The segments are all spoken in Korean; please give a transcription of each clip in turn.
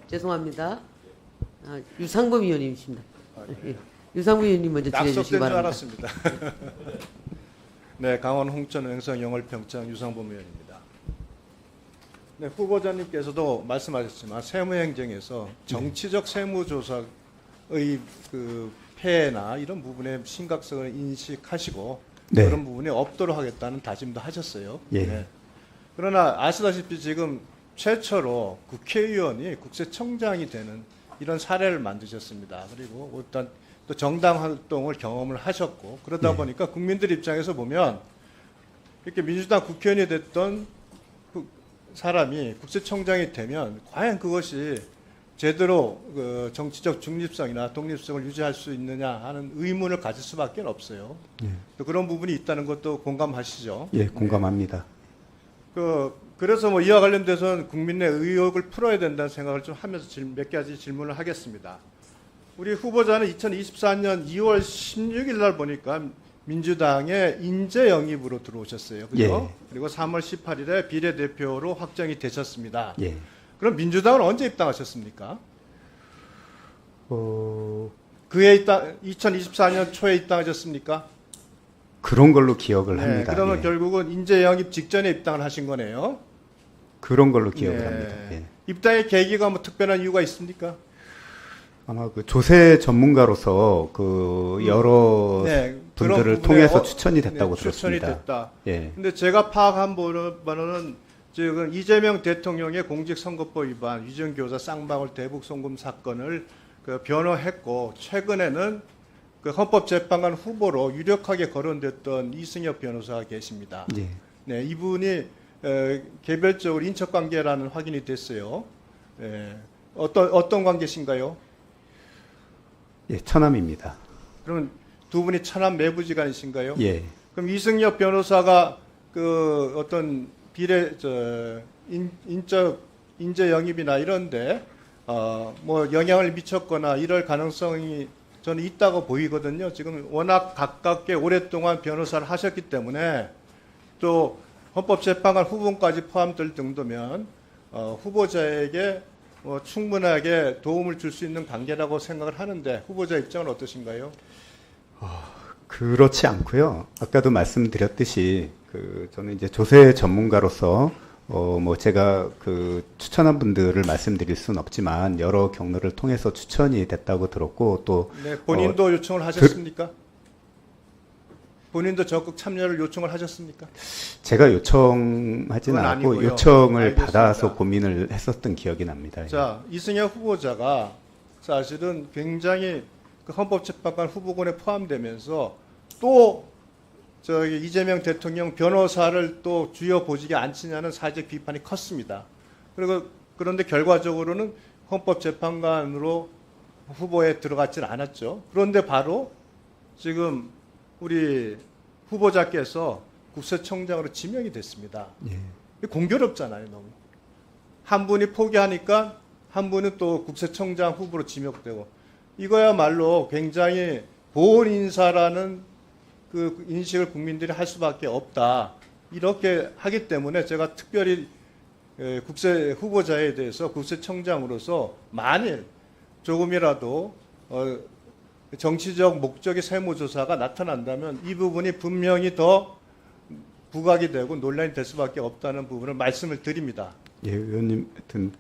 죄송합니다. 유상범 의원님이십니다. 유상범 의원님 먼저 낙석된 질의해 주시기 줄 바랍니다. 알았습니다. 네, 강원 홍천 횡성 영월평창 유상범 의원입니다. 네, 후보자님께서도 말씀하셨지만 세무행정에서 정치적 세무조사의 그 폐해나 이런 부분의 심각성을 인식하시고 네. 그런 부분이 없도록 하겠다는 다짐도 하셨어요. 예. 네. 그러나 아시다시피 지금 최초로 국회의원이 국세청장이 되는 이런 사례를 만드셨습니다. 그리고 일단 또 정당 활동을 경험을 하셨고 그러다 네. 보니까 국민들 입장에서 보면 이렇게 민주당 국회의원이 됐던 사람이 국세청장이 되면 과연 그것이 제대로 그 정치적 중립성이나 독립성을 유지할 수 있느냐 하는 의문을 가질 수밖에 없어요. 예. 또 그런 부분이 있다는 것도 공감하시죠? 예, 공감합니다. 그래서 뭐 이와 관련돼서는 국민의 의혹을 풀어야 된다는 생각을 좀 하면서 몇 가지 질문을 하겠습니다. 우리 후보자는 2024년 2월 16일 날 보니까 민주당의 인재 영입으로 들어오셨어요. 그죠? 예. 그리고 3월 18일에 비례대표로 확정이 되셨습니다. 예. 그럼 민주당은 언제 입당하셨습니까? 그해 2024년 초에 입당하셨습니까? 그런 걸로 기억을 네, 합니다. 그러면 예. 결국은 인재 영입 직전에 입당을 하신 거네요. 그런 걸로 기억을 네. 합니다. 예. 입당의 계기가 뭐 특별한 이유가 있습니까? 아마 그 조세 전문가로서 그 여러 네, 그런 분들을 부분에 통해서 추천이 됐다고 추천이 들었습니다. 됐다. 예. 근데 제가 파악한 바로는 지금 이재명 대통령의 공직선거법 위반, 위증교사 쌍방울 대북송금 사건을 그 변호했고 최근에는 그 헌법재판관 후보로 유력하게 거론됐던 이승엽 변호사가 계십니다. 예. 네, 이분이 개별적으로 인척관계라는 확인이 됐어요. 어떤 관계신가요? 예, 처남입니다. 그러면 두 분이 천안 매부지간이신가요? 예. 그럼 이승엽 변호사가 그 어떤 인재 영입이나 이런데 뭐 영향을 미쳤거나 이럴 가능성이 저는 있다고 보이거든요. 지금 워낙 가깝게 오랫동안 변호사를 하셨기 때문에 또 헌법재판관 후보까지 포함될 정도면 후보자에게 충분하게 도움을 줄 수 있는 관계라고 생각을 하는데 후보자 입장은 어떠신가요? 그렇지 않고요. 아까도 말씀드렸듯이 저는 이제 조세 전문가로서 뭐 제가 그 추천한 분들을 말씀드릴 수는 없지만 여러 경로를 통해서 추천이 됐다고 들었고 또 네, 본인도 요청을 하셨습니까? 본인도 적극 참여를 요청을 하셨습니까? 제가 요청하진 그건 않았고 아니고요. 요청을 알겠습니다. 받아서 고민을 했었던 기억이 납니다. 자, 이승엽 후보자가 사실은 굉장히 그 헌법재판관 후보군에 포함되면서 또 저기 이재명 대통령 변호사를 또 주요 보직에 앉히냐는 사회적 비판이 컸습니다. 그런데 결과적으로는 헌법재판관으로 후보에 들어갔지는 않았죠. 그런데 바로 지금 우리 후보자께서 국세청장으로 지명이 됐습니다. 예. 공교롭잖아요, 너무. 한 분이 포기하니까 한 분은 또 국세청장 후보로 지명되고 이거야말로 굉장히 보온 인사라는 그 인식을 국민들이 할 수밖에 없다. 이렇게 하기 때문에 제가 특별히 국세 후보자에 대해서 국세청장으로서 만일 조금이라도 정치적 목적의 세무조사가 나타난다면 이 부분이 분명히 더 부각이 되고 논란이 될 수밖에 없다는 부분을 말씀을 드립니다. 예, 의원님, 하여튼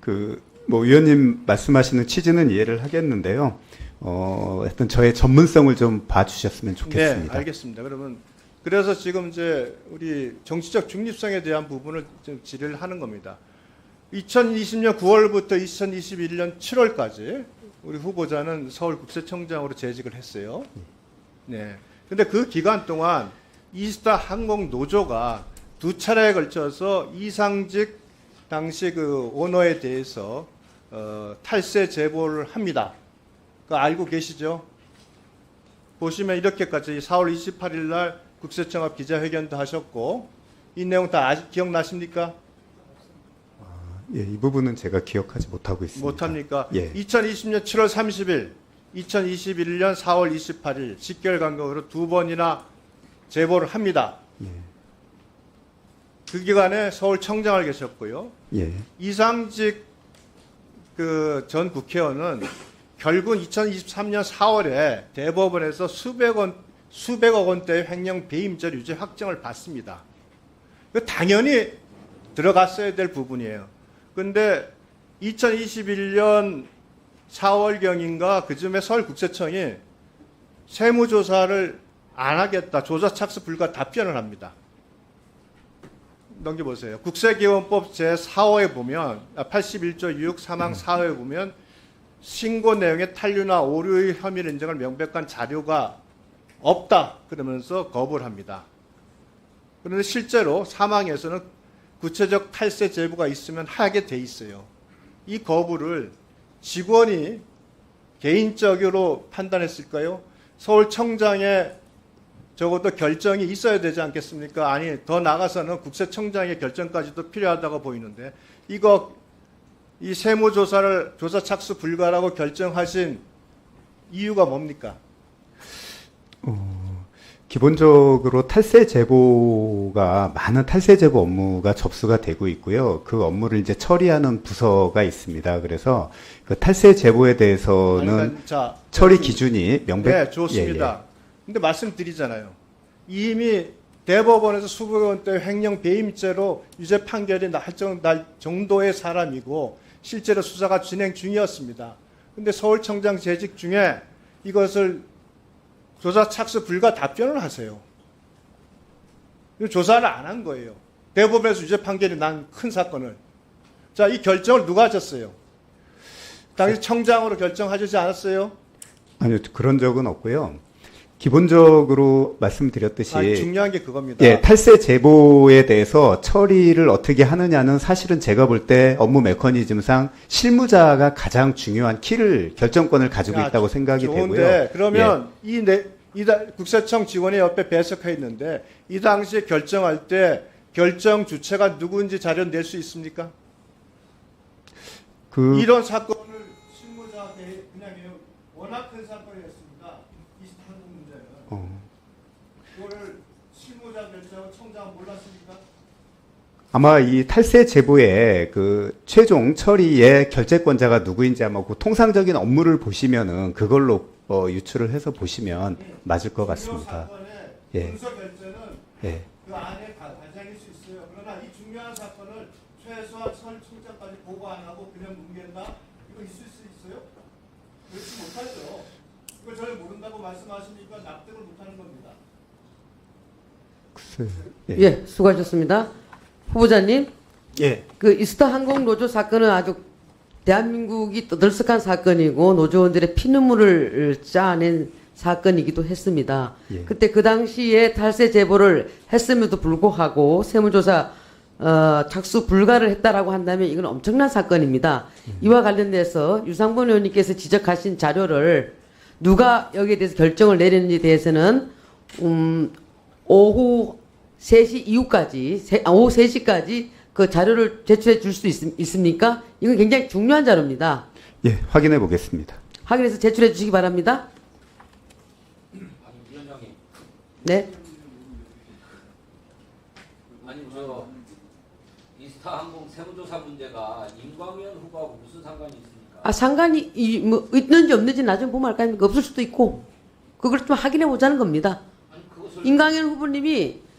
뭐 의원님 말씀하시는 취지는 이해를 하겠는데요. 하여튼 저의 전문성을 좀 봐주셨으면 좋겠습니다. 네, 알겠습니다. 그래서 지금 이제 우리 정치적 중립성에 대한 부분을 좀 질의를 하는 겁니다. 2020년 9월부터 2021년 7월까지 우리 후보자는 서울국세청장으로 재직을 했어요. 네. 근데 그 기간 동안 이스타 항공 노조가 두 차례에 걸쳐서 이상직 당시 그 오너에 대해서 탈세 제보를 합니다. 그거 알고 계시죠? 보시면 이렇게까지 4월 28일 날 국세청 앞 기자회견도 하셨고 이 내용 다 기억나십니까? 예, 이 부분은 제가 기억하지 못하고 있습니다. 못합니까? 예. 2020년 7월 30일, 2021년 4월 28일 직결 간격으로 두 번이나 제보를 합니다. 예. 그 기간에 서울청장을 계셨고요. 예. 이상직 그 전 국회의원은 결국 2023년 4월에 대법원에서 수백억 원대의 횡령 배임죄 유죄 확정을 받습니다. 그 당연히 들어갔어야 될 부분이에요. 근데 2021년 4월경인가 그쯤에 서울국세청이 세무조사를 안 하겠다. 조사 착수 불가 답변을 합니다. 넘겨보세요. 국세기원법 제4호에 보면 81조 6 사망 4호에 보면 신고 내용의 탄류나 오류의 혐의를 인정할 명백한 자료가 없다. 그러면서 거부를 합니다. 그런데 실제로 사망에서는 구체적 탈세 제보가 있으면 하게 돼 있어요. 이 거부를 직원이 개인적으로 판단했을까요? 서울청장의 적어도 결정이 있어야 되지 않겠습니까? 아니, 더 나아가서는 국세청장의 결정까지도 필요하다고 보이는데, 이 세무조사를 조사 착수 불가라고 결정하신 이유가 뭡니까? 기본적으로 탈세 제보가 많은 탈세 제보 업무가 접수가 되고 있고요. 그 업무를 이제 처리하는 부서가 있습니다. 그래서 그 탈세 제보에 대해서는 자, 처리 기준이 명백. 네, 좋습니다. 근데 말씀드리잖아요. 이미 대법원에서 수백억 원대 횡령 배임죄로 유죄 판결이 날 정도의 사람이고 실제로 수사가 진행 중이었습니다. 근데 서울청장 재직 중에 이것을 조사 착수 불가 답변을 하세요. 조사를 안 한 거예요. 대법원에서 유죄 판결이 난 큰 사건을. 자, 이 결정을 누가 하셨어요? 당시 청장으로 결정하지 않았어요? 아니요, 그런 적은 없고요. 기본적으로 말씀드렸듯이 중요한 게 그겁니다. 예, 탈세 제보에 대해서 처리를 어떻게 하느냐는 사실은 제가 볼 때 업무 메커니즘상 실무자가 가장 중요한 결정권을 가지고 있다고 생각이 좋은데, 되고요. 그러면 국세청 직원이 옆에 배석해 있는데 이 당시에 결정할 때 결정 주체가 누구인지 자료 낼 수 있습니까? 이런 사건을 실무자가 그냥 워낙 큰 사건이었습니다. 이 한국 문제는. 그거를 실무자 결정을 청장은 몰랐습니까? 아마 이 탈세 제보의 그 최종 처리의 결재권자가 누구인지 아마 그 통상적인 업무를 보시면은 그걸로 유추를 해서 보시면 맞을 것 같습니다. 예. 문서 결재는 예. 그 안에 발생일 수 있어요. 그러나 이 중요한 사건을 최소한 서울청장까지 보고 안 하고 그냥 뭉갠다? 이거 있을 수 있어요? 그렇지 못하죠. 이걸 전혀 모른다고 말씀하시니까 납득을 못하는 겁니다. 예, 수고하셨습니다. 후보자님, 예. 그 이스타 항공 노조 사건은 아주 대한민국이 떠들썩한 사건이고 노조원들의 피눈물을 짜낸 사건이기도 했습니다. 예. 그때 그 당시에 탈세 제보를 했음에도 불구하고 세무조사 착수 불가를 했다라고 한다면 이건 엄청난 사건입니다. 이와 관련돼서 유상범 의원님께서 지적하신 자료를 누가 여기에 대해서 결정을 내리는지에 대해서는 오후 3시 이후까지 오후 3시까지 그 자료를 제출해 줄 수 있습니까? 이건 굉장히 중요한 자료입니다. 예, 확인해 보겠습니다. 확인해서 제출해 주시기 바랍니다. 아니 위원장님. 네. 아니 저 이스타 항공 세무조사 문제가 임광현 후보하고 무슨 상관이 있습니까? 상관이 뭐 있는지 없는지 나중에 보면 알 거 아닙니까? 없을 수도 있고 그걸 좀 확인해 보자는 겁니다. 아니 그것을 임광현 후보님이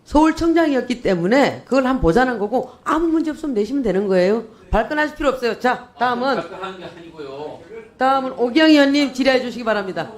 서울청장이었기 때문에 그걸 한번 보자는 거고 아무 문제 없으면 내시면 되는 거예요. 발끈하실 필요 없어요. 자, 다음은 발끈하는 게 아니고요. 오기영 의원님 질의해 주시기 바랍니다.